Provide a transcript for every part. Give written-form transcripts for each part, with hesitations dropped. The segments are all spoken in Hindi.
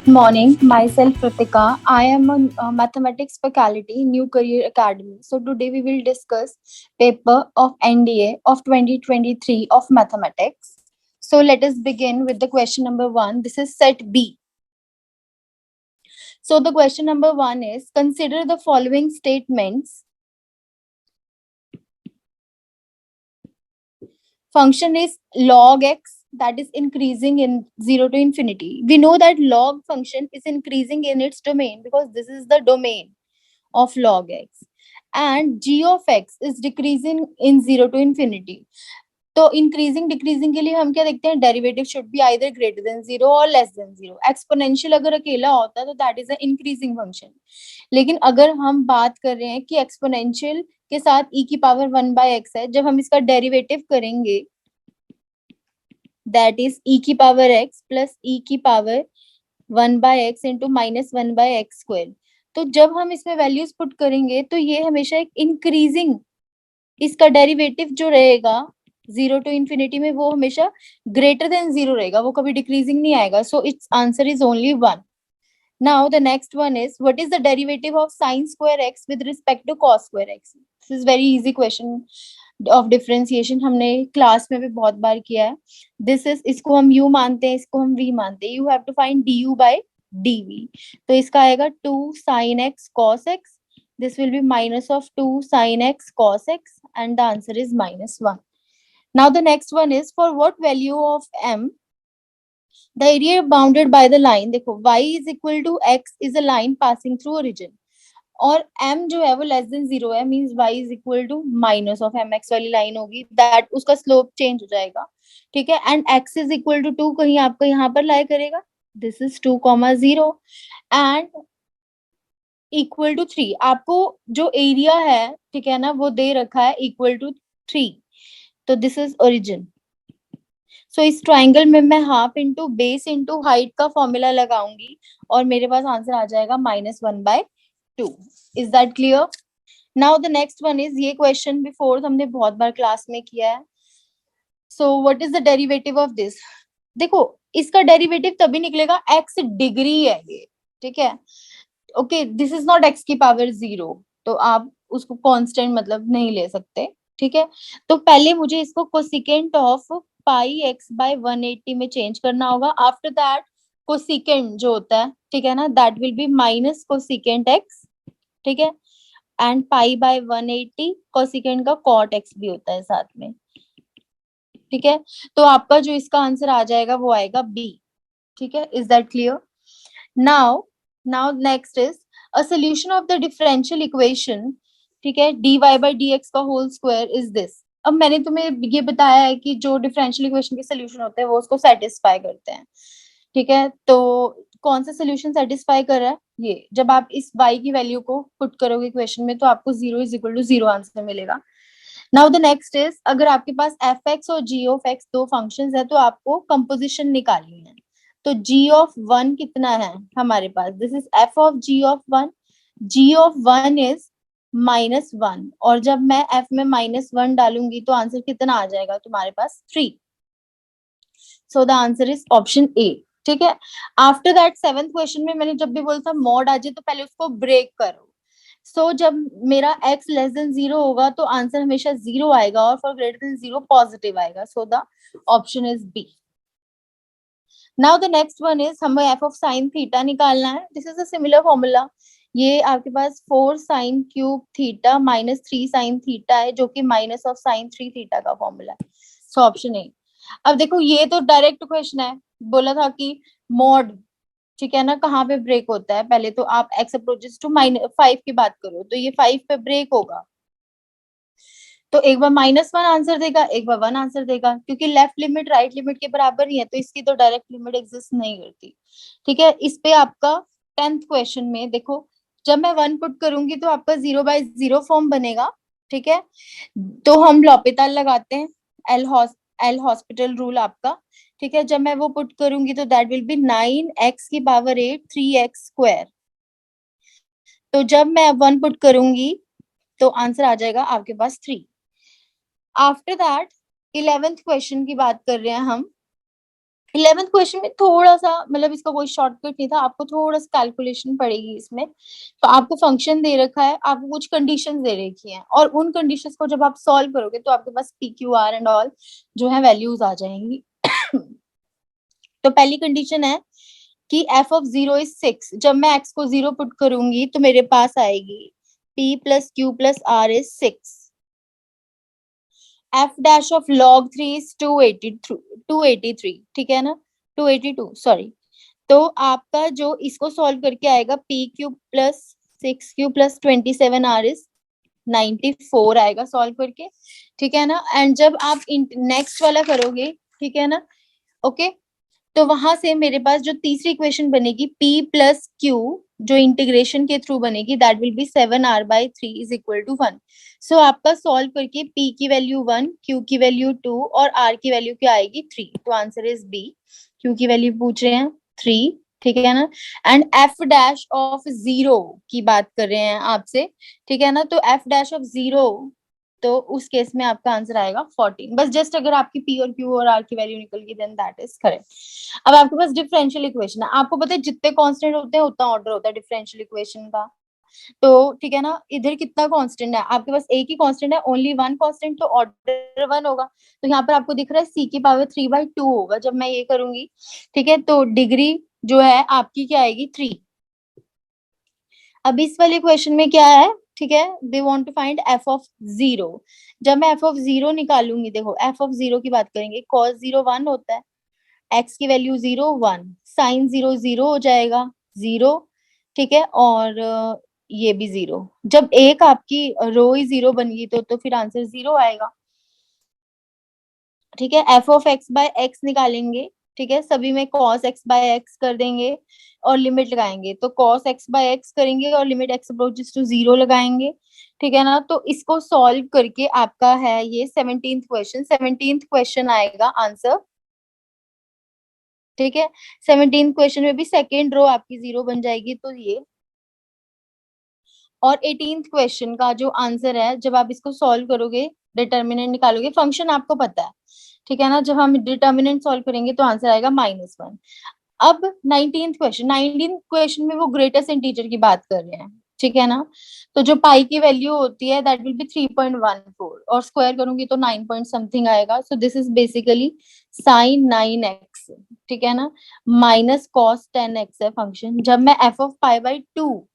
Morning, myself Kritika. I am a mathematics faculty, New Career Academy. So today we will discuss paper of NDA of 2023 of mathematics. So let us begin with the question number 1. This is set B. So the question number 1 is, consider the following statements. Function is log x, that is increasing in 0 to infinity. We know that log function is increasing in its domain because this is the domain of log x, and g of x is decreasing in 0 to infinity. तो इंक्रीजिंग डिक्रीजिंग के लिए हम क्या देखते हैं, derivative should be either greater than 0 और लेस देन 0. एक्सपोनेंशियल अगर अकेला होता है तो that is a increasing function. लेकिन अगर हम बात कर रहे हैं कि एक्सपोनेंशियल के साथ e की पावर 1/x है, जब हम इसका डेरिवेटिव करेंगे दैट इज e की पावर x प्लस e की power 1/x into minus 1/x square. तो जब हम इसमें वैल्यूज पुट करेंगे तो ये हमेशा एक इंक्रीजिंग, इसका डेरिवेटिव जो रहेगा 0 टू इंफिनिटी में वो हमेशा ग्रेटर देन 0 रहेगा, वो कभी डिक्रीजिंग नहीं आएगा. So it's answer is only 1. Now the next one is, what is the derivative of sin square x with respect to cos square x. This is very easy question of differentiation, हमने क्लास में भी बहुत बार किया है. दिस इज, इसको हम u मानते हैं, इसको हम v मानते हैं. You have to find du by dv. तो इसका आएगा 2 sin x cos x. This will be minus of 2 sin x cos x, and the answer is -1. Now the next one is, for what value of m the area bounded by the line. देखो y is equal to x is a line passing through origin, और m जो है वो लेस देन 0 है, means y is equal to minus of mx वाली लाइन होगी, दैट उसका स्लोप चेंज हो जाएगा. ठीक है, and x is equal to 2 कहीं आपको यहाँ पर लाई करेगा. This is 2,0 and equal to 3. आपको जो एरिया है, ठीक है ना, वो दे रखा है इक्वल टू 3. तो दिस इज ओरिजिन. सो इस ट्राइंगल में मैं half into base into height का फॉर्मूला लगाऊंगी और मेरे पास आंसर आ जाएगा -1/2. Is that clear? Now the next one is, ये क्वेश्चन बिफोर हमने बहुत बार क्लास में किया है. So what is the derivative of this. देखो इसका डेरिवेटिव तभी निकलेगा, x डिग्री है ये. ठीक है, okay, this is not x की पावर 0, तो आप उसको कांस्टेंट मतलब नहीं ले सकते. ठीक है, तो पहले मुझे इसको cosecant of pi x by 180 में चेंज करना होगा. आफ्टर दैट कोसिकेंट जो होता है, ठीक है ना, that will B minus cosecant x. ठीक है, एंड पाई बाय 180 कोसिकेंट का कॉट x भी होता है साथ में. ठीक है, तो आपका जो इसका आंसर आ जाएगा वो आएगा b. ठीक है, is that clear? Now next is a solution of the differential equation. ठीक है, dy by dx का होल स्क्वायर इज दिस. अब मैंने तुम्हें ये बताया है कि जो डिफरेंशियल इक्वेशन के सोल्यूशन होते हैं वो उसको सेटिस्फाई करते हैं. ठीक है, तो कौन सा सोल्यूशन सेटिस्फाई कर रहा है, ये जब आप इस y की वैल्यू को पुट करोगे इक्वेशन में तो आपको 0 इज इक्वल टू 0 आंसर मिलेगा. नाउ द नेक्स्ट इज, अगर आपके पास f(x) और g of x दो फंक्शंस है तो आपको कंपोजिशन निकालनी है. तो g of 1 कितना है हमारे पास, this is f of g of 1. g of 1 is -1, और जब मैं f में -1 डालूंगी तो आंसर कितना आ जाएगा तुम्हारे पास, 3. So the answer is option A. ठीक है, आफ्टर दैट सेवेंथ क्वेश्चन में मैंने जब भी बोला था मॉड आ जाए तो पहले उसको ब्रेक करो. सो जब मेरा x लेस देन 0 होगा तो आंसर हमेशा 0 आएगा, और फॉर ग्रेटर देन 0 पॉजिटिव आएगा. So the option is B. Now the next one is, हमें f ऑफ साइन थीटा निकालना है. This is a similar formula. ये आपके पास 4 sine cube theta minus 3 sine theta है, जो कि माइनस ऑफ साइन 3 थीटा का फॉर्मूला है. So option A. अब देखो ये तो डायरेक्ट क्वेश्चन है, बोला था कि मॉड, ठीक है ना, कहाँ पे ब्रेक होता है. पहले तो आप x अप्रोचेस टू -5 की बात करो तो ये 5 पे ब्रेक होगा. तो एक बार -1 आंसर देगा, एक बार 1 आंसर देगा, क्योंकि लेफ्ट लिमिट राइट लिमिट के बराबर ही है तो इसकी तो डायरेक्ट लिमिट एग्जिस्ट नहीं करती. ठीक है, इस पे आपका 10th क्वेश्चन में देखो, जब मैं 1 पुट करूंगी तो आपका 0/0 फॉर्म बनेगा. ठीक है, तो हम लॉपिताल लगाते हैं, एल हॉस्पिटल रूल आपका. ठीक है, जब मैं वो पुट करूंगी तो दैट विल बी 9x की पावर 8 3x स्क्वायर. तो जब मैं 1 पुट करूंगी तो आंसर आ जाएगा आपके पास 3. आफ्टर दैट 11th क्वेश्चन की बात कर रहे हैं हम. 11th क्वेश्चन में थोड़ा सा मतलब इसका कोई शॉर्टकट नहीं था, आपको थोड़ा सा कैलकुलेशन पड़ेगी इसमें। तो आपको फंक्शन दे रखा है, आपको कुछ कंडीशंस दे रखी हैं, और उन कंडीशंस को जब आप सॉल्व करोगे तो आपके पास P Q R and all जो है वैल्यूज आ जाएंगी। तो पहली कंडीशन है कि एफ ऑफ 0 is 6। जब मैं एक्स को 0 पुट करूंगी तो मेरे पास आएगी p plus Q plus R is 6। F dash of log 3 is 283, ठीक है ना, 282 सॉरी। तो आपका जो इसको सॉल्व करके आएगा P Q plus 6 Q plus 27 R is 94 आएगा सॉल्व करके, ठीक है ना। एंड जब आप नेक्स्ट वाला करोगे, ठीक है ना, ओके, तो वहां से मेरे पास जो तीसरी इक्वेशन बनेगी p प्लस क्यू, जो इंटीग्रेशन के थ्रू बनेगी, that will be 7r/3 is equal to 1। So आपका सॉल्व करके p की वैल्यू 1, q की वैल्यू 2 और r की वैल्यू क्या आएगी 3। तो आंसर इज b। q की वैल्यू पूछ रहे हैं 3, ठीक है ना। एंड f डैश ऑफ 0 की बात कर रहे हैं आपसे, ठीक है ना। तो f डैश ऑफ 0, तो उस केस में आपका आंसर आएगा 14। बस जस्ट अगर आपकी p और q और r की वैल्यू निकल गई देन दैट इज करेक्ट। अब आपके पास डिफरेंशियल इक्वेशन है, आपको पता है जितने कांस्टेंट होते हैं उतना ऑर्डर होता है डिफरेंशियल इक्वेशन का। तो ठीक है ना, इधर कितना कांस्टेंट है आपके पास, एक ही कांस्टेंट है, ओनली वन कांस्टेंट, तो ऑर्डर वन होगा। तो यहाँ पर आपको दिख रहा है c की पावर 3/2 होगा जब मैं ये करूंगी, ठीक है। तो डिग्री जो है आपकी क्या आएगी 3। अब इस वाले क्वेश्चन में क्या है, ठीक है, they want to find F of 0। जब मैं एफ ऑफ 0 निकालूंगी, देखो एफ ऑफ 0 की बात करेंगे, cos 0 1 होता है, एक्स की वैल्यू 0 1, साइन 0 0 हो जाएगा 0, ठीक है। और ये भी 0। जब एक आपकी रो ही 0 बन गई तो फिर आंसर 0 आएगा, ठीक है। F of X by X निकालेंगे, ठीक है, सभी में cos x बाय एक्स कर देंगे और लिमिट लगाएंगे। तो cos x बाय एक्स करेंगे और लिमिट x अप्रोचेस टू 0 लगाएंगे, ठीक है ना। तो इसको सॉल्व करके आपका है ये 17th क्वेश्चन। 17th क्वेश्चन आएगा आंसर, ठीक है। 17th क्वेश्चन में भी सेकेंड रो आपकी 0 बन जाएगी, तो ये। और 18th क्वेश्चन का जो आंसर है, जब आप इसको सॉल्व करोगे, डिटर्मिनेंट निकालोगे, फंक्शन आपको पता है, ठीक है ना। जब हम डिटर्मिनेंट सॉल्व करेंगे तो आंसर आएगा -1। अब 19th क्वेश्चन में वो ग्रेटेस्ट इंटीजर की बात कर रहे हैं, ठीक है ना। तो जो पाई की वैल्यू होती है दैट विल बी 3.14, और स्क्वायर करूंगी तो 9 पॉइंट समथिंग आएगा। So this is basically sine 9x, ठीक है ना, माइनस कॉस 10x है फंक्शन। जब मैं एफ ऑफ पाई/2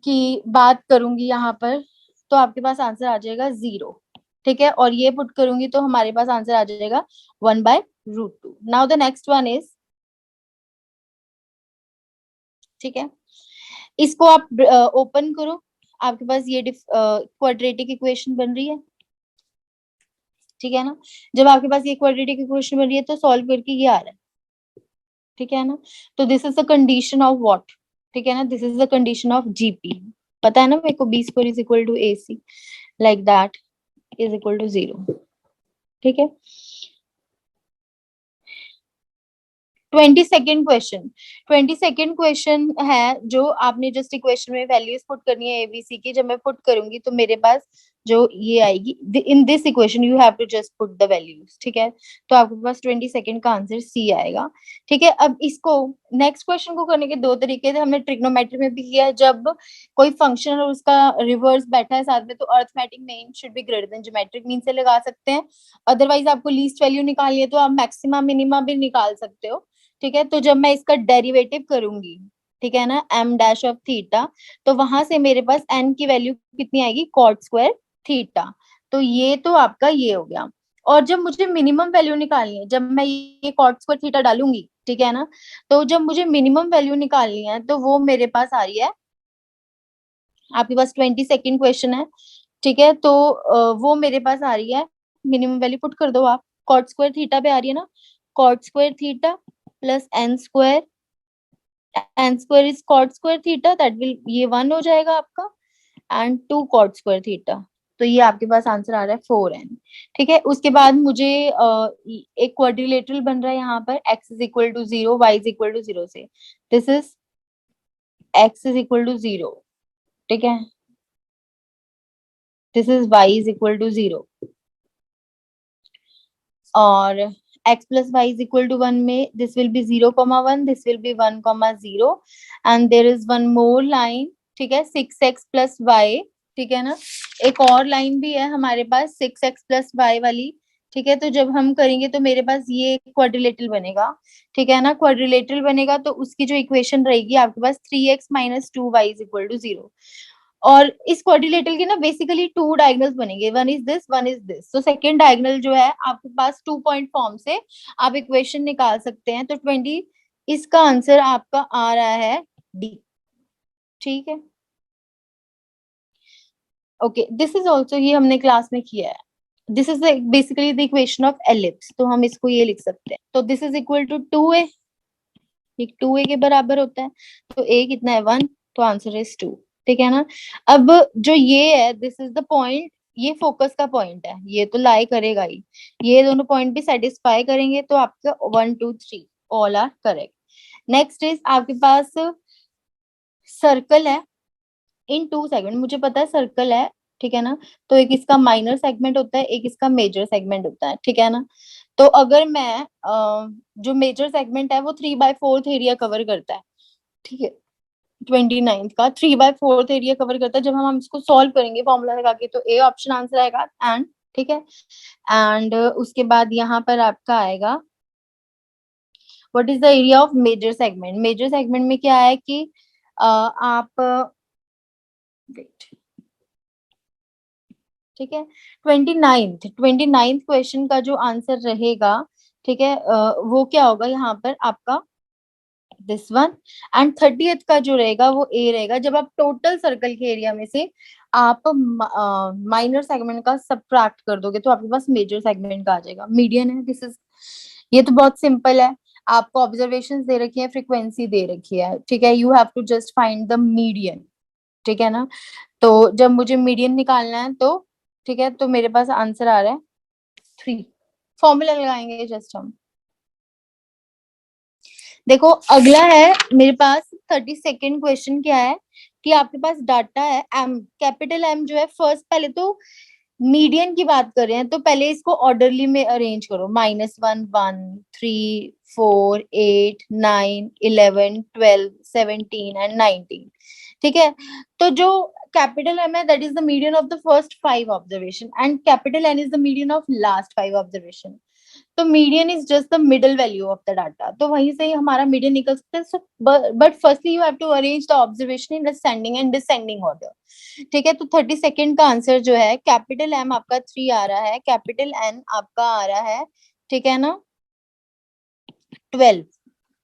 की बात करूंगी यहाँ पर, तो आपके पास आंसर आ जाएगा 0, ठीक है। और ये पुट करूंगी तो हमारे पास आंसर आ जाएगा 1/√2। Now the next one is, ठीक है, इसको आप ओपन करो, आपके पास ये क्वाड्रेटिक इक्वेशन बन रही है, ठीक है ना। जब आपके पास ये क्वाड्रेटिक इक्वेशन बन रही है तो सॉल्व करके ये आ रहा है, ठीक है ना। तो this is the condition of what, ठीक है ना, this is the condition of GP. पता है ना मेरे को, B square is equal to A C, like that is equal to 0, ठीक है। 22nd question. 22nd क्वेश्चन है जो आपने जस्ट इक्वेशन में वैल्यूज पुट करनी है एबीसी की। जब मैं पुट करूंगी तो मेरे पास जो ये आएगी, in this equation you have to just put the values, ठीक है। तो आपके पास 22nd का आंसर सी आएगा, ठीक है। अब इसको नेक्स्ट क्वेश्चन को करने के दो तरीके थे, हमने ट्रिग्नोमेट्री में भी किया है। जब कोई फंक्शन और उसका रिवर्स बैठा है साथ में, तो arithmetic mean should be greater then geometric mean से लगा सकते हैं। अदरवाइज आपको लीस्ट वैल्यू निकालनी है तो आप मैक्सिमम मिनिमम भी निकाल सकते हो, ठीक है। तो जब मैं इसका डेरिवेटिव करूंगी, ठीक है ना, एम डैश ऑफ थीटा, तो वहां से मेरे पास एन की वैल्यू कितनी आएगी, कॉट स्क्वायर थीटा। तो ये तो आपका ये हो गया। और जब मुझे मिनिमम वैल्यू निकालनी है, जब मैं ये कॉट स्क्वायर थीटा डालूंगी, ठीक है ना, तो जब मुझे मिनिमम वैल्यू निकालनी है तो वो मेरे पास आ रही है, आपके पास 22nd क्वेश्चन है, ठीक है। तो वो मेरे पास आ रही है, मिनिमम वैल्यू पुट कर दो आप, कॉट स्क्वायर थीटा पे आ रही है ना, cot square theta plus N square is cot square theta, that will, ये 1 हो जाएगा आपका, एंड 2 कॉट स्क्वायर थीटा। तो ये आपके पास आंसर आ रहा है 4n, ठीक है। उसके बाद मुझे एक क्वाड्रिलेटरल बन रहा है यहाँ पर, x is equal to 0, y is equal to 0 से, this is x is equal to 0, ठीक है, this is y is equal to 0, और x plus y is equal to 1 में this will be 0,1, this will be 1,0 and there is one more line, ठीक है, 6x plus y, ठीक है ना, एक और लाइन भी है हमारे पास 6x plus y वाली, ठीक है। तो जब हम करेंगे तो मेरे पास ये क्वाड्रिलेटरल बनेगा, ठीक है ना, क्वाड्रिलेटरल बनेगा तो उसकी जो इक्वेशन रहेगी आपके पास 3x minus 2y is equal to 0। और इस क्वाड्रिलेटरल के ना बेसिकली टू डायगोनल्स बनेंगे, one is this, one is this. तो सेकंड डायगोनल जो है आपके पास 2 पॉइंट फॉर्म से आप इक्वेशन निकाल सकते हैं। तो 20, इसका आंसर आपका आ रहा है डी, ठीक है। ओके, दिस इज ऑल्सो, ये हमने क्लास में किया है। This is basically the equation of ellipse, तो हम इसको ये लिख सकते हैं। तो this is equal to 2a, एक 2a के बराबर होता है। तो a कितना है 1, तो आंसर इज 2, ठीक है ना। अब जो ये है, दिस इज द पॉइंट, ये फोकस का पॉइंट है, ये तो लाई करेगा ही, ये दोनों पॉइंट भी सेटिस्फाई करेंगे तो आपका 1 2 3 all are correct. Next is आपके पास सर्कल है इन टू सेगमेंट, मुझे पता है सर्कल है, ठीक है ना। तो एक इसका माइनर सेगमेंट होता है, एक इसका मेजर सेगमेंट होता है, ठीक है ना। तो अगर मैं जो मेजर सेगमेंट है वो 3/4 एरिया कवर करता है, ठीक है, 29 का 3/4 एरिया कवर करता है। जब हम इसको सॉल्व करेंगे फॉर्मूला लगा के तो ए ऑप्शन आंसर आएगा एंड, ठीक है। एंड उसके बाद यहाँ पर आपका आएगा what is the area of major segment. Major segment में क्या है कि आप वेट, ठीक है, 29th क्वेश्चन का जो आंसर रहेगा, ठीक है, वो क्या होगा यहाँ पर आपका दिस वन। एंड 30th का जो रहेगा वो ए रहेगा। जब आप टोटल सर्कल के एरिया में से आप माइनर सेगमेंट का सबट्रैक्ट कर दोगे तो आपके पास मेजर सेगमेंट का आ जाएगा। मीडियन है दिस इज, ये तो बहुत सिंपल है। आपको ऑब्जर्वेशंस दे रखी है, फ्रीक्वेंसी दे रखी है, ठीक है, you have to just find the median, ठीक है ना। तो जब मुझे मीडियन निकालना है तो, ठीक है, तो मेरे पास आंसर आ रहा है 3। फॉर्मूला लगाएंगे जस्ट हम। देखो अगला है मेरे पास 32nd क्वेश्चन, क्या है कि आपके पास डाटा है एम, कैपिटल एम जो है फर्स्ट, पहले तो मीडियन की बात कर रहे हैं तो पहले इसको ऑर्डरली में अरेंज करो, -1 1 3 4 8 9 11 12 17 एंड 19, ठीक है। तो जो कैपिटल एम है that is the median of the first 5 observation and capital N is the median of last 5 observation. तो median is just the middle value of the data, तो वहीं से ही हमारा मीडियन निकल सकता है। So but firstly you have to arrange the observation in ascending and descending order, ठीक है। तो 32nd का आंसर जो है कैपिटल एम आपका 3 आ रहा है, कैपिटल एन आपका आ रहा है, ठीक है ना, 12,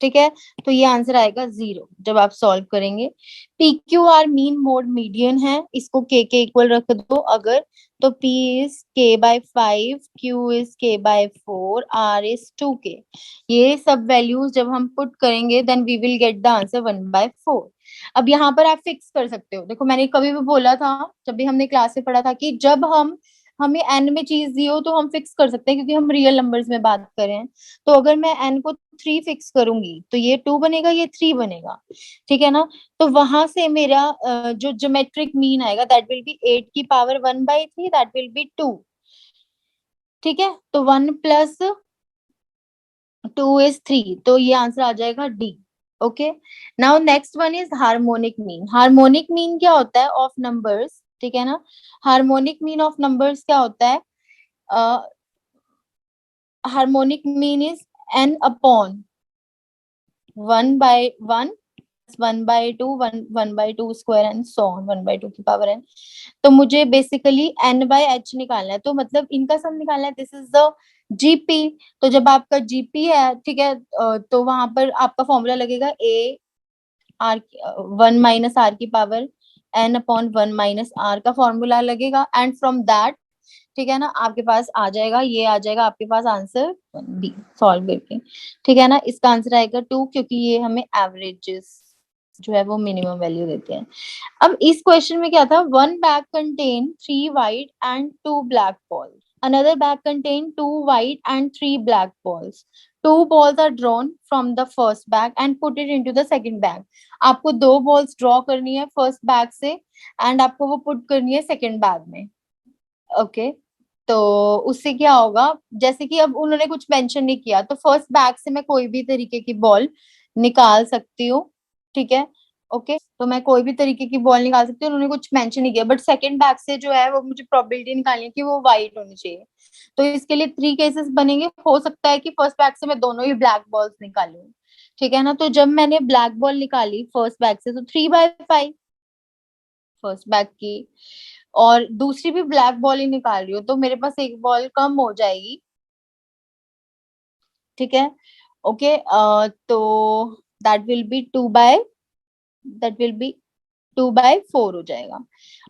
ठीक है। तो ये आंसर आएगा 0 जब आप सॉल्व करेंगे। P Q R mean mode median है, इसको के इक्वल रख दो अगर, तो P is k/5, Q is k/4, R is 2k। ये सब वैल्यूज जब हम पुट करेंगे then we will get the answer 1/4। अब यहाँ पर आप फिक्स कर सकते हो, देखो मैंने कभी भी बोला था, जब भी हमने क्लास में पढ़ा था कि जब हमें n में चीज दी हो तो हम फिक्स कर सकते हैं, क्योंकि हम रियल नंबर्स में बात करें। तो अगर मैं n को 3 फिक्स करूंगी तो ये 2 बनेगा, ये 3 बनेगा, ठीक है ना। तो वहां से मेरा जो ज्योमेट्रिक मीन आएगा दैट विल बी 8 की पावर 1/3, दैट विल बी 2, ठीक है। तो 1 प्लस 2 इज 3, तो ये आंसर आ जाएगा D. Okay, now next one is harmonic mean. Harmonic mean क्या होता है ऑफ नंबर्स, ठीक है ना। हार्मोनिक मीन ऑफ नंबर्स क्या होता है, harmonic mean is n upon 1/1 1/2 1/2 square and so on 1/2 की पावर n। तो मुझे बेसिकली n/h निकालना है, तो मतलब इनका सम निकालना है, दिस इज द जीपी। तो जब आपका जीपी है, ठीक है, तो वहां पर आपका फॉर्मूला लगेगा a r 1 माइनस आर की power n upon 1 minus R का फॉर्मूला लगेगा एंड फ्रॉम दैट, ठीक है ना, आपके पास आ जाएगा, ये आ जाएगा आपके पास आंसर डी सॉल्व करके, ठीक है ना। इसका आंसर आएगा 2, क्योंकि ये हमें एवरेजेस जो है वो मिनिमम वैल्यू देते हैं। अब इस क्वेश्चन में क्या था, one bag contain 3 white and 2 black balls, another bag contain 2 white and 3 black balls, 2 balls are drawn from the first bag and put it into the second bag। आपको 2 balls ड्रॉ करनी है फर्स्ट बैग से एंड आपको वो पुट करनी है सेकंड बैग में, ओके। तो उससे क्या होगा, जैसे कि अब उन्होंने कुछ मेंशन नहीं किया, तो फर्स्ट बैग से मैं कोई भी तरीके की बॉल निकाल सकती हूँ, ठीक है। ओके, तो मैं कोई भी तरीके की बॉल निकाल सकती हूँ, उन्होंने कुछ मेंशन नहीं किया, बट सेकंड बैग से जो है वो मुझे प्रोबेबिलिटी निकालनी है कि वो वाइट होनी चाहिए। तो इसके लिए 3 केसेस बनेंगे, हो सकता है कि फर्स्ट बैग से मैं दोनों ही ब्लैक बॉल्स निकालूं, ठीक है ना। तो जब मैंने ब्लैक बॉल निकाली फर्स्ट बैग से, तो 3/5 फर्स्ट बैग की, और दूसरी भी ब्लैक बॉल ही निकाल रही हूँ, तो मेरे पास एक बॉल कम हो जाएगी, ठीक है। ओके, तो दैट विल बी 2/4 हो जाएगा।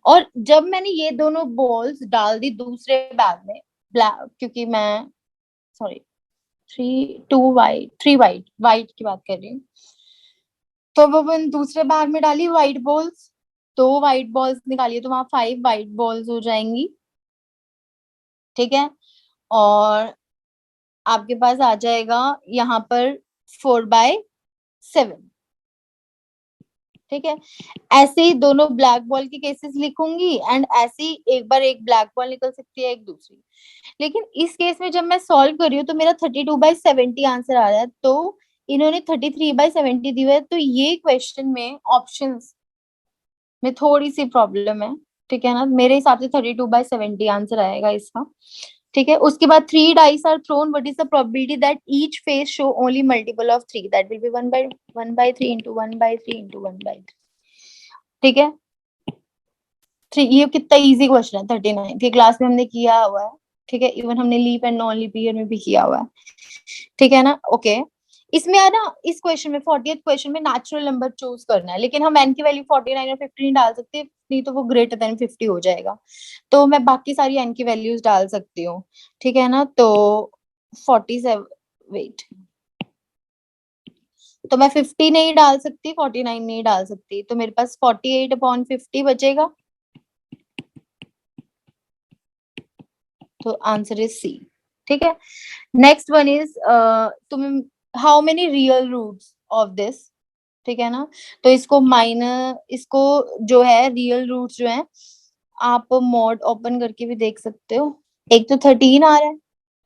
और जब मैंने ये दोनों बॉल्स डाल दी दूसरे बैग में, ब्लैक, क्योंकि मैं, सॉरी, 3 वाइट वाइट की बात कर रही हूँ, तो अब अपन दूसरे बैग में डाली व्हाइट बॉल्स, 2 व्हाइट बॉल्स निकालिए, तो वहां 5 व्हाइट बॉल्स हो जाएंगी, ठीक है। और आपके पास आ जाएगा यहाँ पर 4/7, ठीक है। ऐसे ही दोनों ब्लैक बॉल के केसेस लिखूंगी, एंड ऐसे ही एक बार एक ब्लैक बॉल निकल सकती है, एक दूसरी। लेकिन इस केस में जब मैं सॉल्व कर रही हूँ, तो मेरा 32/70 आंसर आ रहा है, तो इन्होंने 33/70 दी हुई है, तो ये क्वेश्चन में ऑप्शंस में थोड़ी सी प्रॉब्लम है, ठीक है ना। मेरे हिसाब से 32/70 आंसर आएगा इसका, ठीक है। उसके बाद 3 dice are thrown, what is the probability that each face show only multiple of 3, that will be 1/3 into 1/3 into 1/3, ठीक है। ये कितना इजी क्वेश्चन है, 39 ये क्लास में हमने किया हुआ है, ठीक है। इवन हमने leap and non leap year में भी किया हुआ है, ठीक है ना। ओके, इसमें है ना, इस क्वेश्चन में 40th क्वेश्चन में नेचुरल नंबर चूज करना है, लेकिन हम एन की वैल्यू 49 और 50 नहीं डाल सकते, नहीं तो वो ग्रेटर देन 50 हो जाएगा। तो मैं बाकी सारी एन की वैल्यूज डाल सकती हूँ, ठीक है ना। तो 47, वेट, तो मैं 50 नहीं डाल सकती, 49 नहीं डाल सकती, तो मेरे पास 48/50 बचेगा, तो आंसर इज सी, ठीक है। नेक्स्ट वन इज, तुम, how many real roots of this, ठीक है ना। तो इसको जो है रियल रूट्स जो है, आप मॉड ओपन करके भी देख सकते हो। एक तो 13 आ रहा है,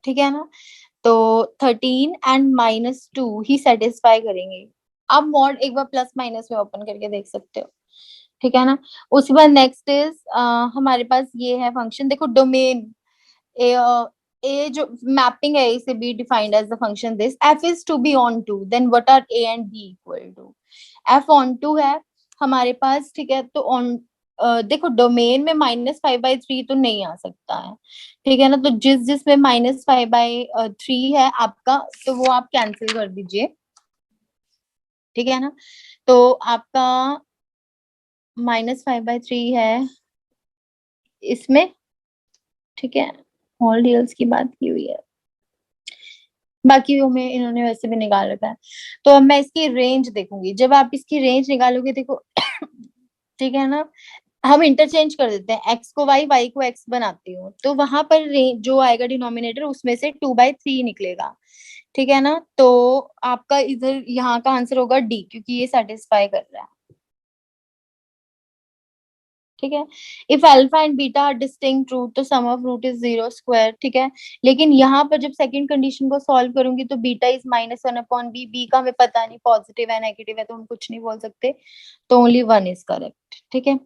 ठीक है ना। तो 13 एंड -2 ही सेटिस्फाई करेंगे। आप मॉड एक बार प्लस माइनस में ओपन करके देख सकते हो, ठीक है ना। उसके बाद नेक्स्ट इज, हमारे पास ये है फंक्शन, देखो डोमेन, ए, ए जो मैपिंग है, इसे be defined as the function this F is to be onto, then what are A and B equal to. F onto है हमारे पास, ठीक है। तो ऑन, देखो डोमेन में -5/3 तो नहीं आ सकता है, ठीक है ना। तो जिसमें -5/3 है आपका, तो वो आप कैंसिल कर दीजिए, ठीक है ना। तो आपका -5/3 है इसमें, ठीक है। ऑल डील्स की बात की हुई है, बाकी वो में इन्होंने वैसे भी निकाल रखा है। तो अब मैं इसकी रेंज देखूंगी, जब आप इसकी रेंज निकालोगे, देखो ठीक है ना, हम इंटरचेंज कर देते हैं, एक्स को वाई, वाई को एक्स बनाती हूँ, तो वहां पर रेंज जो आएगा डिनोमिनेटर, उसमें से 2/3 निकलेगा, ठीक है ना। तो आपका इधर यहाँ का आंसर होगा डी, क्योंकि ये सेटिस्फाई कर रहा है, ठीक है। If alpha and beta are distinct root, तो sum of root is 0 square, ठीक है। लेकिन यहाँ पर जब सेकंड कंडीशन को सॉल्व करूंगी, तो बीटा इज -1/बी, बी का हमें पता नहीं पॉजिटिव है नेगेटिव है, तो हम कुछ नहीं बोल सकते, तो ओनली वन इज करेक्ट, ठीक है।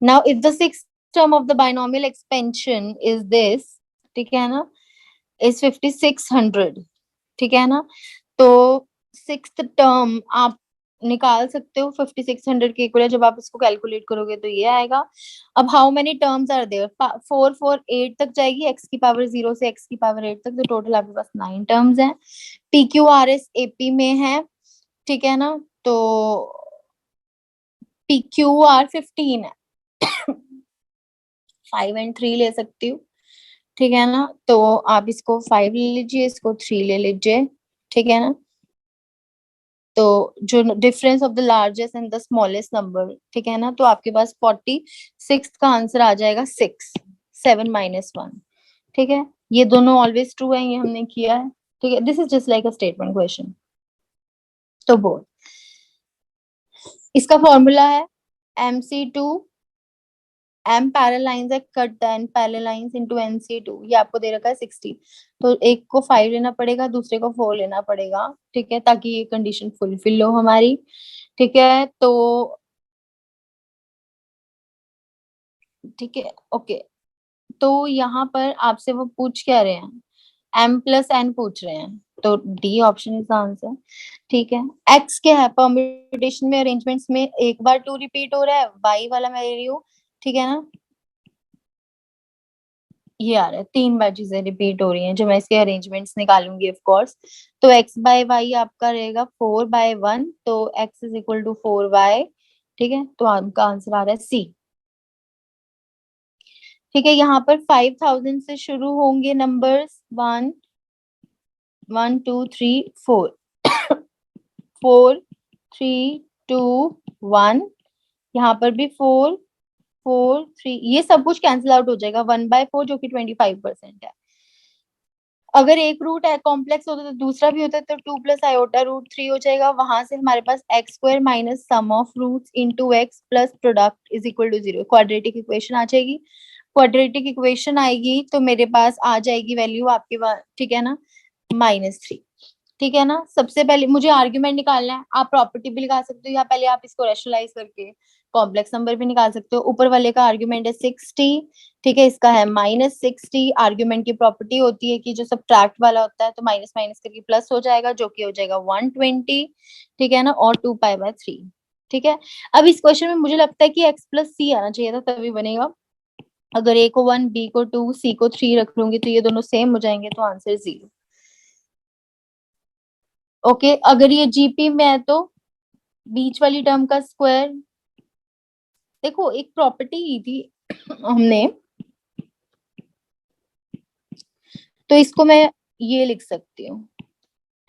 Now if the six term of the binomial expansion is this, ठीक है ना, इज 5600, ठीक है ना। तो सिक्स टर्म आप निकाल सकते हो 5600 के इक्वल, जब आप इसको कैलकुलेट करोगे तो ये आएगा। अब how many terms are there, 4 तक जाएगी, एक्स की पावर 0 से एक्स की पावर 8 तक, तो टोटल आपके पास 9 टर्म्स हैं। P Q R S AP में है, ठीक है ना। तो पी क्यू आर 15 है, 5 और 3 ले सकती हूँ, ठीक है ना। तो आप इसको 5 ले लीजिए, इसको 3 ले लीजिए, ठीक है ना। तो जो difference of the largest and the smallest number, ठीक है ना, तो आपके पास 46 का आंसर आ जाएगा 6, 7 - 1, ठीक है। ये दोनों ऑलवेज ट्रू है, ये हमने किया है, ठीक है। This is just like a statement question. तो बोल, इसका फॉर्मूला है MC2 m पैरेलल लाइंस है, cut the n parallel lines into NC2, ये आपको दे रखा है 60। तो एक को 5 लेना पड़ेगा, दूसरे को 4 लेना पड़ेगा, ठीक है, ताकि ये कंडीशन फुलफिल हो हमारी, ठीक है। तो ठीक है, ओके। तो यहाँ पर आपसे वो पूछ क्या रहे हैं, m+n पूछ रहे हैं, तो डी ऑप्शन इज आंसर, ठीक है। x क्या है, परम्यूटेशन में अरेंजमेंट्स में एक बार 2 रिपीट हो रहा है, y वाला मैं ले रही हूँ, ठीक है ना, ये आ रहा है 3 बार चीजें रिपीट हो रही हैं, जो मैं इसके अरेंजमेंट्स निकालूंगी ऑफ कोर्स। तो x बाय y आपका रहेगा 4/1, तो x is equal to 4y, ठीक है, तो आपका आंसर आ रहा है सी, ठीक है। यहाँ पर 5000 से शुरू होंगे नंबर्स, 1 1 2 3 4 4 3 2 1, यहाँ पर भी 4 4 3, ये सब कुछ कैंसिल आउट हो जाएगा, 1/4 जो कि 25% है। अगर एक रूट है कॉम्प्लेक्स होता तो दूसरा भी होता, तो 2 + i√3 हो जाएगा, वहां से हमारे पास x² minus sum of roots into x plus product is equal to 0, quadratic equation आ जाएगी। क्वाड्रेटिक इक्वेशन आएगी तो मेरे पास आ जाएगी वैल्यू आपके पास, ठीक है ना, -3, ठीक है ना। सबसे पहले मुझे आर्ग्यूमेंट निकालना है, आप प्रॉपर्टी भी लगा सकते हो या पहले आप इसको रैशनलाइज करके कॉम्प्लेक्स नंबर भी निकाल सकते हो। ऊपर वाले का आर्ग्यूमेंट है 60, ठीक है, इसका है -60। आर्ग्यूमेंट की प्रॉपर्टी होती है कि जो सब्ट्रैक्ट वाला होता है तो माइनस माइनस करके प्लस हो जाएगा, जो कि हो जाएगा 120, ठीक है ना, और 2π/3, ठीक है। अब इस क्वेश्चन में मुझे लगता है कि x+c आना चाहिए था, तभी बनेगा। अगर a को 1, b को 2, c को 3 रख लूंगी तो ये दोनों सेम हो जाएंगे, तो आंसर 0। ओके, अगर ये जीपी में है तो बीच वाली टर्म का स्क्वायर, देखो एक प्रॉपर्टी की थी हमने, तो इसको मैं ये लिख सकती हूँ,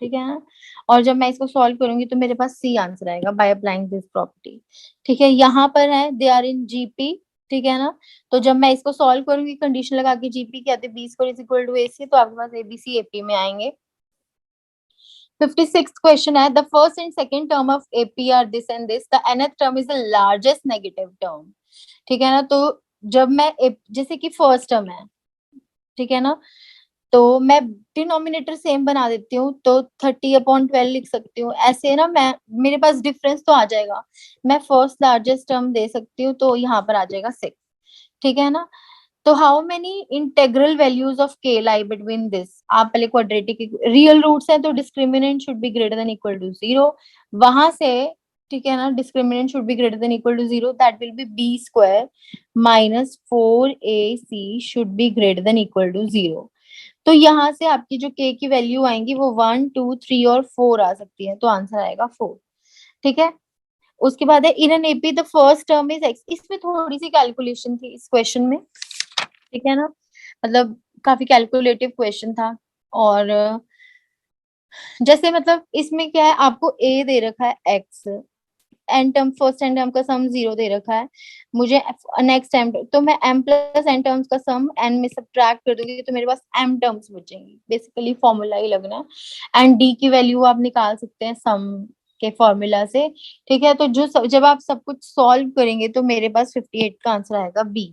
ठीक है ना, और जब मैं इसको सॉल्व करूंगी तो मेरे पास सी आंसर आएगा बाय अप्लाइंग दिस प्रॉपर्टी, ठीक है। यहाँ पर है दे आर इन जीपी, ठीक है ना, तो जब मैं इसको सॉल्व करूंगी कंडीशन लगा के जीपी क्या आते, B square is equal to A C, तो आपके पास एबीसी एपी में आएंगे। 56th क्वेश्चन है, the first and second term of AP are this and this, the nth term is the largest negative term, ठीक है ना। तो जब मैं जैसे कि फर्स्ट टर्म है, ठीक है ना, तो मैं डिनोमिनेटर सेम बना देती हूँ, तो 30/12 लिख सकती हूँ, ऐसे ना मैं, मेरे पास डिफरेंस तो आ जाएगा, मैं फर्स्ट लार्जेस्ट टर्म दे सकती हूँ, तो यहाँ पर आ जाएगा 6, ठीक है ना। तो how many integral values of के लाई बिटवीन दिस, आप पहले क्वाड्रेटिक रियल रूट्स हैं तो discriminant should be greater than equal to 0, वहां से, ठीक है ना, discriminant should be greater than equal to 0, that will be B square minus 4ac should be greater than equal to 0। तो यहाँ से आपकी जो k की वैल्यू आएंगी वो 1 2 3 और 4 आ सकती है, तो आंसर आएगा 4, ठीक है। उसके बाद है in an AP the first term is x, इसमें थोड़ी सी कैलकुलेशन थी इस क्वेश्चन में, ठीक है ना, मतलब काफी कैलकुलेटिव क्वेश्चन था। और जैसे मतलब इसमें क्या है, आपको a दे रखा है x, N term first N term का सम 0 दे रखा है, मुझे नेक्स्ट टाइम तो मैं m+n टर्म्स का सम n में सब्ट्रैक्ट कर दूंगी तो मेरे पास m टर्म्स बचेंगी, बेसिकली फॉर्मूला ही लगना है। एंड d की वैल्यू आप निकाल सकते हैं सम के फॉर्मूला से, ठीक है। तो जब आप सब कुछ सॉल्व करेंगे तो मेरे पास 58 का आंसर आएगा B.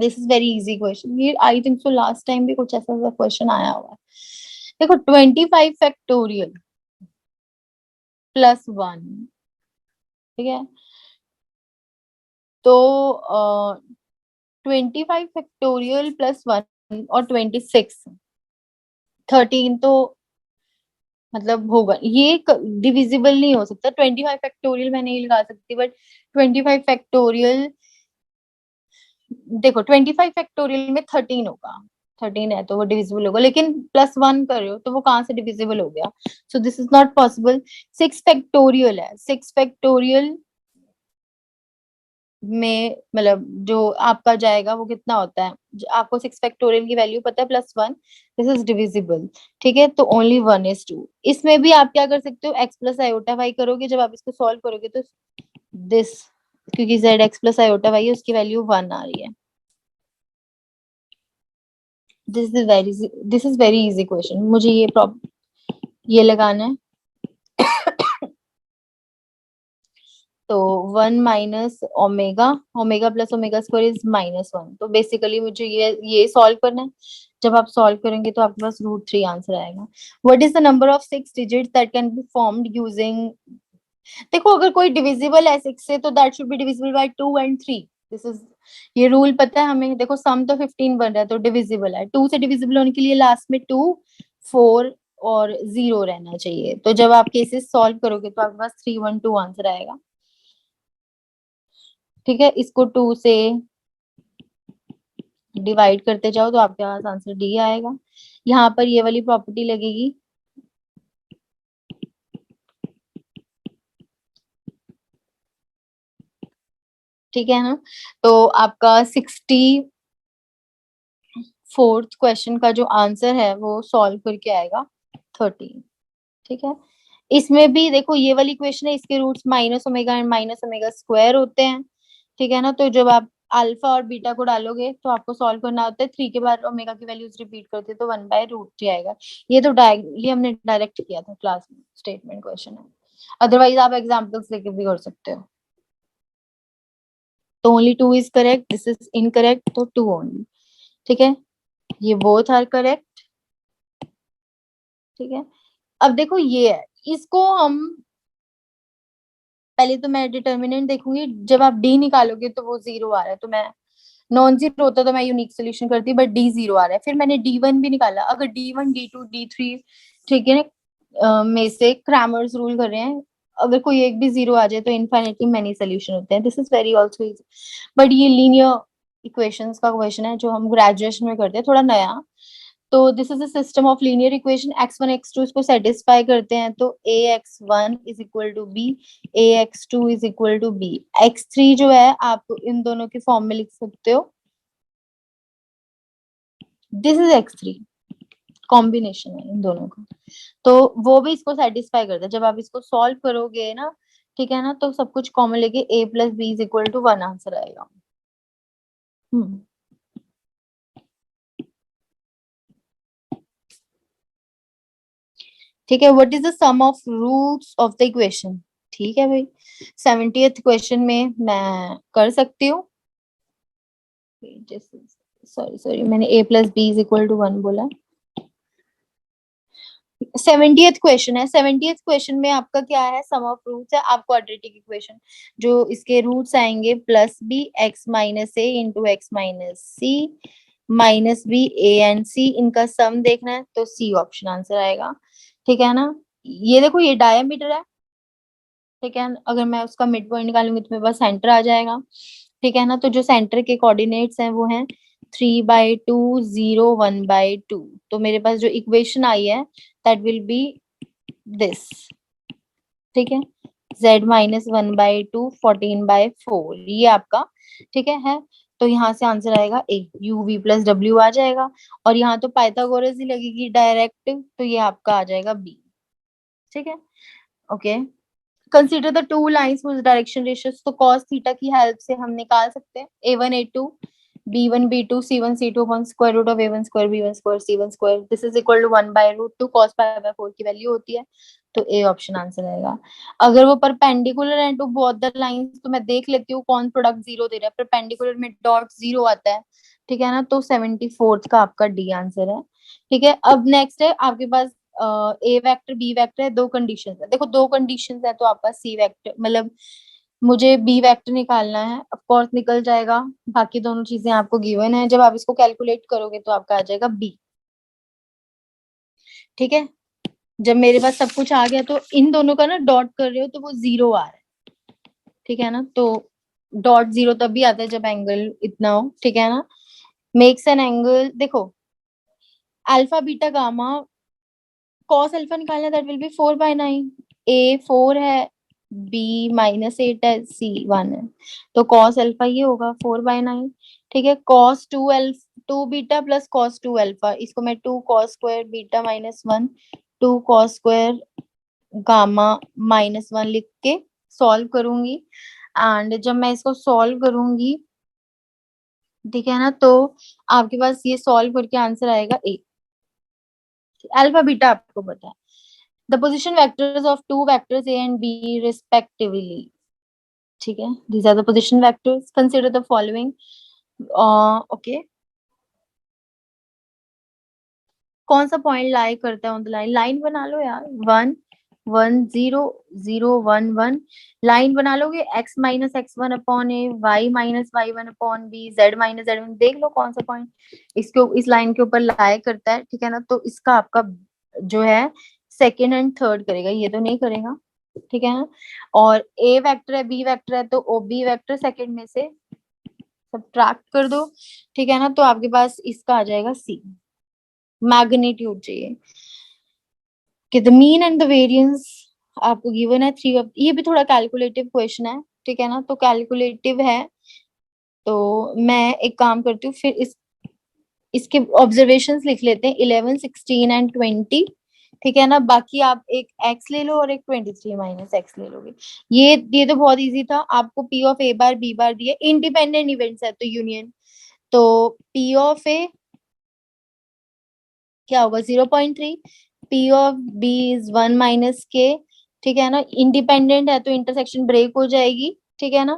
This is very easy question, ये I think so last time भी कुछ ऐसा क्वेश्चन आया हुआ है। देखो 25 फैक्टोरियल +1, ठीक है, तो 25 फैक्टोरियल +1 और 26, 13 तो मतलब होगा, ये डिविजिबल नहीं हो सकता, 25 फैक्टोरियल मैं नहीं लगा सकती, बट 25 फैक्टोरियल, देखो 25 फैक्टोरियल में 13 होगा, 13 है तो वो डिविजिबल होगा, लेकिन +1 कर रहे हो तो वो कहाँ से डिविजिबल हो गया, सो this is not possible. 6 factorial है, 6 फैक्टोरियल में मतलब जो आपका जाएगा वो कितना होता है, आपको 6 फैक्टोरियल की वैल्यू पता है +1, दिस इज डिविजिबल, ठीक है, तो ओनली 1:2। इसमें भी आप क्या कर सकते हो, x+i/y करोगे, जब आप इसको सॉल्व करोगे तो दिस, क्योंकि z(x+i/y) है उसकी वैल्यू 1 आ रही है। This is very easy question, मुझे ये लगाना है। तो 1 minus omega, omega plus omega square is -1। तो बेसिकली मुझे ये सॉल्व करना है। जब आप सॉल्व करेंगे तो आपके पास √3 आंसर आएगा। What is the number of 6 digit that can be formed using, देखो अगर कोई डिविजिबल है 6 से तो that should be divisible by 2 and 3। This is, ये रूल पता है हमें। देखो सम तो 15 बन रहा है तो डिविजिबल है। 2 से डिविजिबल होने के लिए लास्ट में 2, 4 और 0 रहना चाहिए। तो जब आप केसेस सॉल्व करोगे तो आपके पास 312 आंसर आएगा। ठीक है, इसको 2 से डिवाइड करते जाओ तो आपके पास आंसर डी आएगा। यहाँ पर ये वाली प्रॉपर्टी लगेगी, ठीक है ना। तो आपका 64th क्वेश्चन का जो आंसर है वो सॉल्व करके आएगा 13। ठीक है, इसमें भी देखो ये वाली इक्वेशन है, इसके roots minus omega and minus omega square होते हैं। ठीक है ना, तो जब आप अल्फा और बीटा को डालोगे तो आपको सॉल्व करना होता है 3 के बाद ओमेगा की वैल्यूज रिपीट करते तो 1/√3 आएगा। ये तो ये हमने डायरेक्ट किया था क्लास में, स्टेटमेंट क्वेश्चन है। अदरवाइज आप एग्जाम्पल्स लेके भी कर सकते हो। तो only 2 is correct, this is incorrect, तो 2 ओनली। ठीक है, ये बोथ आर करेक्ट। ठीक है, अब देखो ये है, इसको हम पहले तो मैं डिटर्मिनेंट देखूंगी। जब आप डी निकालोगे तो वो 0 आ रहा है, तो मैं नॉन जीरो होता तो मैं यूनिक सोल्यूशन करती, बट डी 0 आ रहा है। फिर मैंने D1 भी निकाला। अगर D1, D2, D3, ठीक है ना, में से क्रैमर्स रूल कर रहे हैं, अगर कोई एक भी 0 आ जाए तो इनफाइनिटली मेनी सोल्यूशन होते हैं। This is very also easy, but ये लीनियर इक्वेशंस का क्वेश्चन है जो हम ग्रेजुएशन में करते हैं, थोड़ा नया। तो this is a system of linear equation, x1 x2 इसको सेटिस्फाई करते हैं तो ax1 is equal to b, ax2 is equal to b। x3 जो है आप इन दोनों के फॉर्म में लिख सकते हो, दिस इज x3, कॉम्बिनेशन है इन दोनों का। तो वो भी इसको सेटिस्फाई करता है। जब आप इसको सॉल्व करोगे ना, ठीक है ना, तो सब कुछ कॉमन लेके a plus B is equal to 1 answer आएगा। हम्म, ठीक है, what is the sum of roots of the equation. ठीक है भाई, 70th क्वेश्चन में मैं कर सकती हूँ। सॉरी सॉरी, मैंने a plus B is equal to 1 बोला। 70th क्वेश्चन है। 70th क्वेश्चन में आपका क्या है, सम ऑफ रूट्स है। आप क्वाड्रेटिक इक्वेशन जो इसके रूट्स आएंगे plus B X minus A into X minus C minus B A and C, इनका सम देखना है तो सी ऑप्शन आंसर आएगा। ठीक है ना, ये देखो ये डायमीटर है। ठीक है, अगर मैं उसका मिड पॉइंट निकालूंगी तो मेरे पास सेंटर आ जाएगा। ठीक है ना, तो जो सेंटर के कोऑर्डिनेट्स हैं वो हैं 3/2, 0, 1/2। तो मेरे पास जो इक्वेशन आई है दैट विल बी दिस। ठीक है, z-1/2 14/4 ये आपका, ठीक है। तो यहाँ से आंसर आएगा ए, यू वी प्लस डब्ल्यू आ जाएगा। और यहाँ तो पाइथागोरस ही लगेगी डायरेक्ट, तो ये आपका आ जाएगा बी। ठीक है, okay. Consider the two lines whose direction ratios, तो cos थीटा की हेल्प से हम निकाल सकते हैं a1 a2 b1 b2 c1 c2 upon square root of a1 square b1 square c1 square, this is equal to 1/√2 cos π/4 की वैल्यू होती है। तो ए ऑप्शन आंसर आएगा। अगर वो परपेंडिकुलर है टू बोथ द लाइंस तो मैं देख लेती हूँ कौन प्रोडक्ट 0 दे रहा है। परपेंडिकुलर में डॉट 0 आता है, ठीक है ना, तो 74th का आपका डी आंसर है। ठीक है, अब नेक्स्ट है आपके पास ए वेक्टर बी वेक्टर है, दो कंडीशंस है। देखो दो कंडीशंस है तो आपका सी वेक्टर, मतलब मुझे बी वेक्टर निकालना है, ऑफ कोर्स निकल जाएगा। बाकी दोनों चीजें आपको गिवन है, जब आप इसको कैलकुलेट करोगे तो आपका आ जाएगा बी। ठीक है, जब मेरे पास सब कुछ आ गया तो इन दोनों का ना डॉट कर रहे हो तो वो 0 आ रहा है। ठीक है ना, तो डॉट 0 तब भी आता है जब एंगल इतना हो। ठीक है ना, मेक्स एन एंगल, देखो alpha beta gamma, cos alpha निकालना दैट विल बी 4/9। ए 4 है, बी -8 है, सी 1 है, तो कॉस अल्फा ये होगा 4/9। ठीक है, cos 2 beta plus cos 2 alpha, इसको मैं 2 cos square beta -1 2 cos square gamma -1 लिख के सॉल्व करूंगी। एंड जब मैं इसको सॉल्व करूंगी, ठीक है ना, तो आपके पास ये सॉल्व करके आंसर आएगा ए। अल्फा बीटा आपको पता है, the position vectors of two vectors a and b respectively। ठीक है, these are the position vectors. Consider the following. Okay. कौन सा पॉइंट लाई करता है ऑन द लाइन? लाइन बना लो यार, 1 1 0 0 1 1 लाइन बना लोगे, x minus X one upon A, y minus Y one upon B, z minus Z one. देख लो कौन सा पॉइंट इसको इस लाइन के ऊपर लाई करता है, ठीक है ना। तो इसका आपका जो है सेकेंड एंड थर्ड करेगा, ये तो नहीं करेगा, ठीक है ना। और ए वेक्टर है, बी वेक्टर है, तो ओ बी वेक्टर सेकेंड में से सब्ट्रैक्ट कर दो, ठीक है ना। तो आपके पास इसका आ जाएगा सी, मैग्नीट्यूड चाहिए कि the mean and the variance आपको गिवन है 3। ये भी थोड़ा कैलकुलेटिव क्वेश्चन है, ठीक है ना, तो कैलकुलेटिव है। तो मैं एक काम करती हूँ, फिर इसके ऑब्जर्वेशंस लिख लेते हैं, 11 16 एंड 20, ठीक है ना। बाकी आप एक x ले लो और एक 23 माइनस एक्स ले लोगे। ये तो बहुत इजी था, आपको p of a bar b बार दिया, इंडिपेंडेंट इवेंट्स है तो यूनियन, तो p ऑफ a क्या होगा 0.3, p of b is 1 minus k, ठीक है ना। इंडिपेंडेंट है तो इंटरसेक्शन ब्रेक हो जाएगी, ठीक है ना।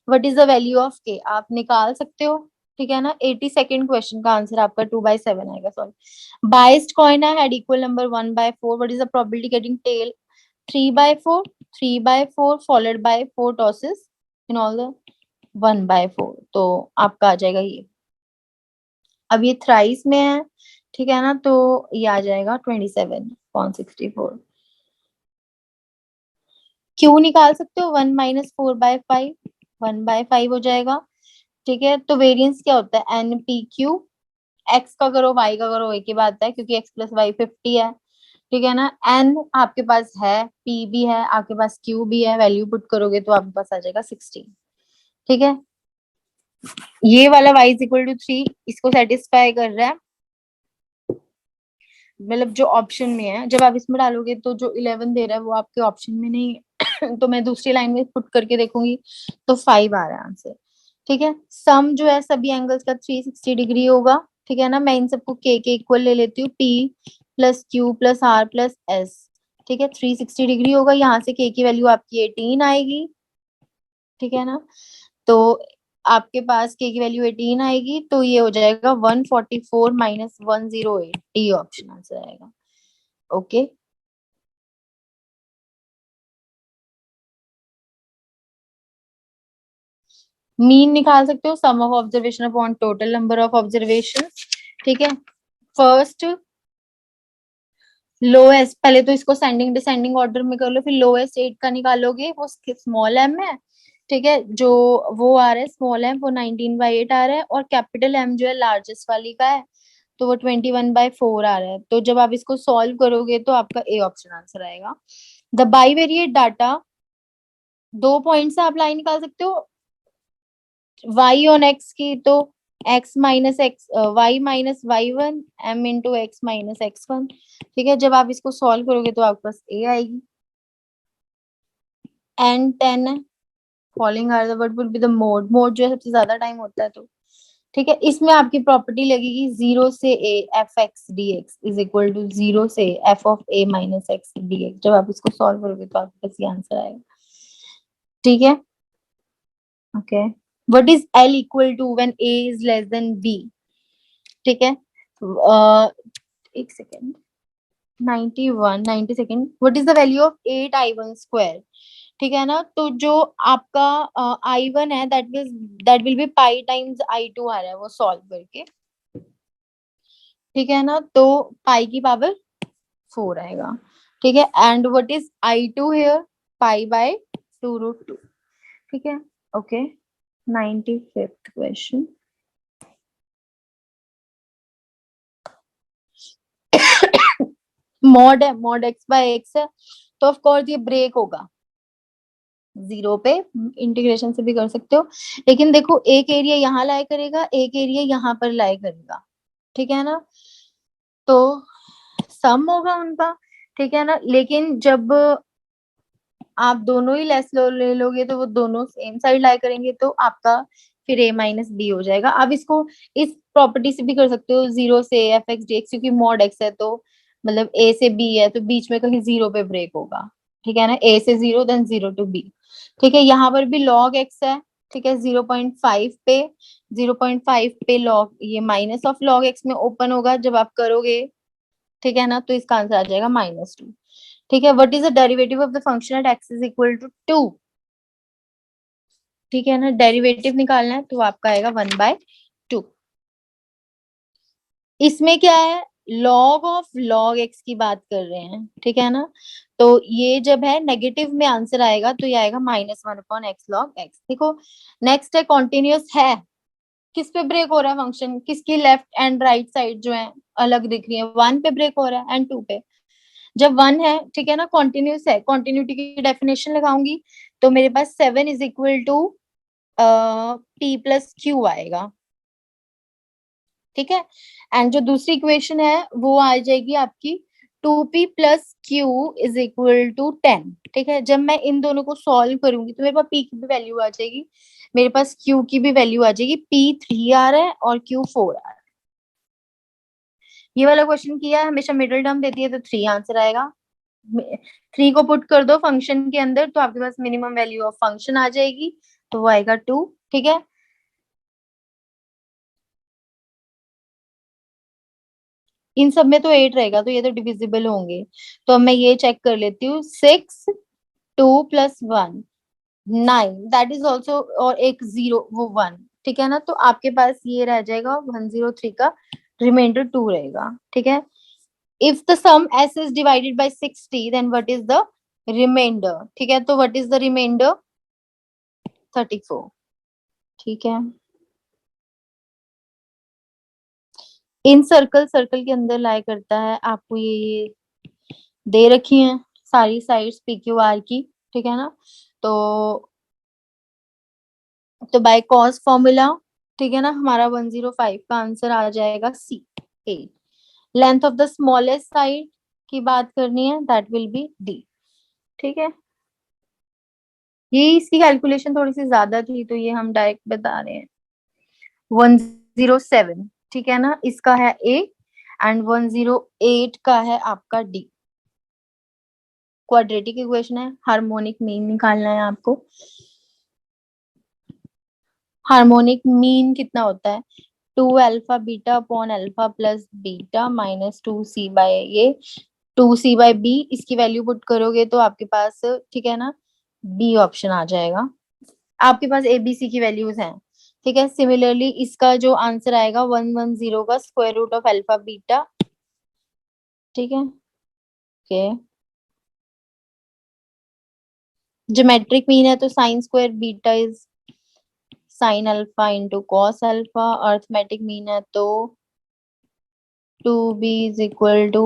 What is the value of k आप निकाल सकते हो, ठीक है ना। 82nd क्वेश्चन का आंसर आपका 2/7 आएगा। सॉरी, बाइस्ड कॉइन है, head equal number 1/4, what is the probability getting tail 3/4, 3/4 followed by 4 tosses in all the 1/4, तो आपका आ जाएगा ये। अब ये थ्राइस में है, ठीक है ना, तो ये आ जाएगा 27.64। क्यू निकाल सकते हो, 1 - 4/5, 1/5 हो जाएगा, ठीक है। तो वेरिएंस क्या होता है, एन पी क्यू, एक्स का करो वाई का करो एक ही बात है, क्योंकि एक्स प्लस वाई 50 है, ठीक है ना। एन आपके पास है, पी भी है आपके पास, क्यू भी है, वैल्यू पुट करोगे तो आपके पास आ जाएगा 16, ठीक है। ये वाला y इज इक्वल टू 3 इसको सेटिस्फाई कर रहा है, मतलब जो ऑप्शन में है। जब आप इसमें डालोगे तो जो 11 दे रहा है वो आपके ऑप्शन में नहीं है तो मैं दूसरी लाइन में पुट करके देखूंगी तो 5 आ रहा है आंसर, ठीक है। सम जो है सभी एंगल्स का 360 डिग्री होगा, ठीक है ना। मैं इन सबको के इक्वल ले लेती हूँ, p plus Q plus R plus S, ठीक है। 360 डिग्री होगा, यहाँ से के की वैल्यू आपकी 18 आएगी, ठीक है ना। तो आपके पास के की वैल्यू 18 आएगी, तो ये हो जाएगा 144 माइनस 108, डी ऑप्शन आंसर आएगा। ओके, मीन निकाल सकते हो, sum of observation upon total number of observation, ठीक है। फर्स्ट लोएस्ट, पहले तो इसको सेंडिंग डिसेंडिंग ऑर्डर में कर लो, फिर लोएस्ट 8 का निकालोगे, वो स्मॉल एम है, ठीक है। जो वो आ रहा है स्मॉल एम, वो 19/8 आ रहा है, और कैपिटल एम जो है लार्जेस्ट वाली का है, तो वो 21/4 आ रहा है। तो जब आप इसको सॉल्व करोगे तो आपका ए ऑप्शन आंसर आएगा। द बाईवेरिएट डाटा, 2 पॉइंट से आप लाइन निकाल सकते हो y ऑन x की, तो x minus x y minus y1 m into X minus x1, ठीक है। जब आप इसको सॉल्व करोगे तो आपके पास a आएगी। एंड 10 है, following are the what would be the mode, mode जो है सबसे ज्यादा टाइम होता है, तो ठीक है। इसमें आपकी प्रॉपर्टी लगेगी 0 से a F X D X is equal to 0 से F of a minus X D X. जब आप इसको सॉल्व करोगे तो आपके पास ये आंसर आएगा, ठीक है। Okay, what is l equal to when a is less than b, ठीक है। एक second, 91 90 second, what is the value of 8i1 square, ठीक है ना। तो जो आपका i1 है that will be pi times i2 आ रहा है वो सॉल्व करके, ठीक है ना। तो पाई की पावर 4 आएगा, ठीक है। And what is i2 here, पाई/2√2, ठीक है। Okay, 95th question. मॉड है, मॉड x/x है, तो ऑफ कोर्स ये ब्रेक होगा 0 पे, इंटीग्रेशन से भी कर सकते हो। लेकिन देखो एक एरिया यहाँ लाई करेगा, एक एरिया यहाँ पर लाई करेगा, ठीक है ना। तो सम होगा उनका, ठीक है ना। लेकिन जब आप दोनों ही लेस ले लोगे तो वो दोनों सेम साइड लाई करेंगे, तो आपका फिर a माइनस बी हो जाएगा। आप इसको इस प्रॉपर्टी से भी कर सकते हो, 0 से एफ एक्स डी एक्स, क्योंकि मॉड एक्स है तो मतलब a से b है तो बीच में कहीं 0 पे ब्रेक होगा, ठीक है ना, a से 0 देन 0 टू b। ठीक है, यहाँ पर भी log x है। ठीक है, 0.5 पे, 0.5 पे log, ये माइनस ऑफ log x में ओपन होगा जब आप करोगे। ठीक है ना, तो इसका आंसर आ जाएगा -2। ठीक है, what is the derivative of the function at x is equal to 2। ठीक है ना, डेरिवेटिव निकालना है तो आपका आएगा 1/2। इसमें क्या है, log ऑफ log x की बात कर रहे हैं। ठीक है ना, तो ये जब है नेगेटिव में आंसर आएगा तो ये आएगा -1/x log x। देखो, नेक्स्ट है कॉन्टिन्यूअस है, किस पे ब्रेक हो रहा है फंक्शन, किसकी लेफ्ट एंड राइट साइड जो है अलग दिख रही है, 1 पे ब्रेक हो रहा है एंड 2 पे। जब 1 है, ठीक है ना, कॉन्टिन्यूअस है, कॉन्टिन्यूटी की डेफिनेशन लगाऊंगी तो मेरे पास 7 इज इक्वल टू p+q आएगा। ठीक है, एंड जो दूसरी इक्वेशन है वो आ जाएगी आपकी 2p+q इज इक्वल टू 10। ठीक है, जब मैं इन दोनों को सॉल्व करूंगी तो मेरे पास p की भी वैल्यू आ जाएगी, मेरे पास q की भी वैल्यू आ जाएगी। p 3 आ रहा है और q 4 आ रहा है। ये वाला क्वेश्चन किया है, हमेशा मिडिल टर्म देती है तो 3 आंसर आएगा। 3 को पुट कर दो फंक्शन के अंदर तो आपके पास मिनिमम वैल्यू ऑफ फंक्शन आ जाएगी, तो वो आएगा 2। ठीक है, इन सब में तो 8 रहेगा तो ये तो डिविजिबल होंगे। तो अब मैं ये चेक कर लेती हूँ, 6, 2+1, 9, दैट इज ऑल्सो, और एक 0 वो 1। ठीक है ना, तो आपके पास ये रह जाएगा 103 का रिमाइंडर 2 रहेगा। ठीक है, if the sum s is divided by 60 then what is the remainder. ठीक है, तो व्हाट इज द रिमाइंडर, 34। ठीक है, इन सर्कल, सर्कल के अंदर लाई करता है, आपको ये दे रखी हैं सारी साइड्स पी क्यू आर की। ठीक है ना, तो बाय कॉस फॉर्मूला, ठीक है ना, हमारा 105 का आंसर आ जाएगा सी, 8। Length of the smallest side की बात करनी है, दैट विल बी डी। ठीक है, ये इसकी कैलकुलेशन थोड़ी सी ज्यादा थी तो ये हम डायरेक्ट बता रहे हैं। 107, ठीक है ना, इसका है ए, एंड 108 का है आपका डी। क्वाड्रेटिक इक्वेशन है, हार्मोनिक मीन निकालना है आपको। हार्मोनिक मीन कितना होता है, 2 alpha beta upon alpha plus beta -2c by ये 2c/b। इसकी वैल्यू पुट करोगे तो आपके पास, ठीक है ना, बी ऑप्शन आ जाएगा। आपके पास ए बी सी की वैल्यूज हैं। ठीक है, सिमिलरली इसका जो आंसर आएगा 110 का square root of alpha beta. ठीक है, ओके, ज्योमेट्रिक मीन है तो sine square beta is sine alpha into cos alpha. Arithmetic mean है तो 2b is equal to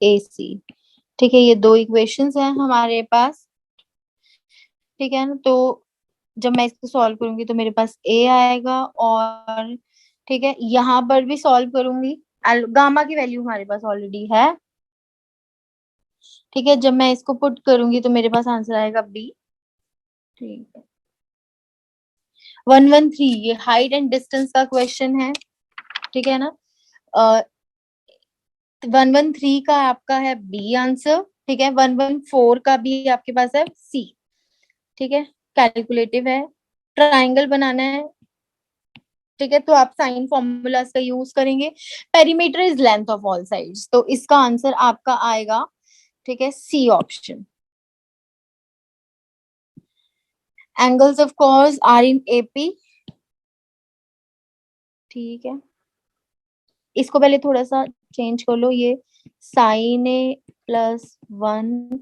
AC। ठीक है, ये दो इक्वेशंस हैं हमारे पास। ठीक है ना, तो जब मैं इसको सॉल्व करूंगी तो मेरे पास A आएगा, और ठीक है, यहाँ पर भी सॉल्व करूंगी, गामा की वैल्यू हमारे पास ऑलरेडी है। ठीक है, जब मैं इसको पुट करूंगी तो मेरे पास आंसर आएगा B। ठीक है, 113, ये हाइट एंड डिस्टेंस का क्वेश्चन है। ठीक है ना, 113 का आपका है B आंसर। ठीक है, 114 का भी आपके पास है C। ठीक है, कैलकुलेटिव है, ट्राइंगल बनाना है। ठीक है, तो आप साइन फॉर्मूलाज का यूज करेंगे। Perimeter is length of all sides, तो इसका आंसर आपका आएगा, ठीक है, C option. Angles of course are in AP. ठीक है, इसको पहले थोड़ा सा चेंज कर लो, ये साइन ए प्लस 1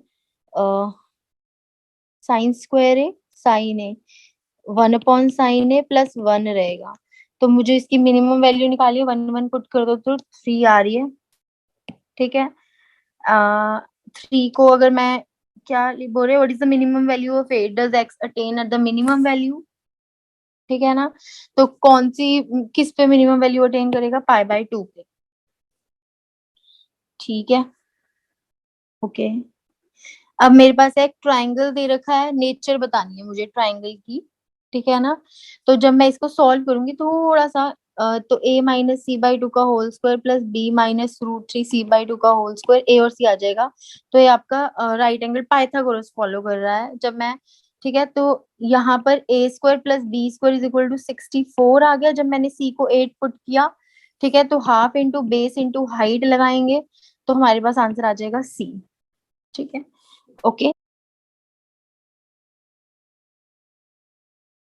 साइन स्क्वायर ए, साइन ए 1/sin A+1 रहेगा। तो मुझे इसकी मिनिमम वैल्यू निकालिए, 1 पुट कर दो तो 3 आ रही है। ठीक है, 3 को अगर मैं क्या बोल रहे, what is the minimum value of 8, does x attain at the minimum value. ठीक है ना, तो कौन सी, किस पे मिनिमम वैल्यू अटेन करेगा, π/2 पे। ठीक है, ओके, अब मेरे पास एक ट्राइंगल दे रखा है, नेचर बतानी है मुझे ट्राइंगल की। ठीक है ना, तो जब मैं इसको सॉल्व करूंगी थोड़ा सा तो a minus C by two का whole square plus b minus root three C by two का होल स्क्वायर, a और c आ जाएगा। तो ये आपका राइट एंगल पाइथागोरस फॉलो कर रहा है। जब मैं, ठीक है, तो यहाँ पर a square plus B square is equal to 64 आ गया जब मैंने c को 8 पुट किया। ठीक है, तो half into base into height लगाएंगे तो हमारे पास आंसर आ जाएगा c। ठीक है, ओके।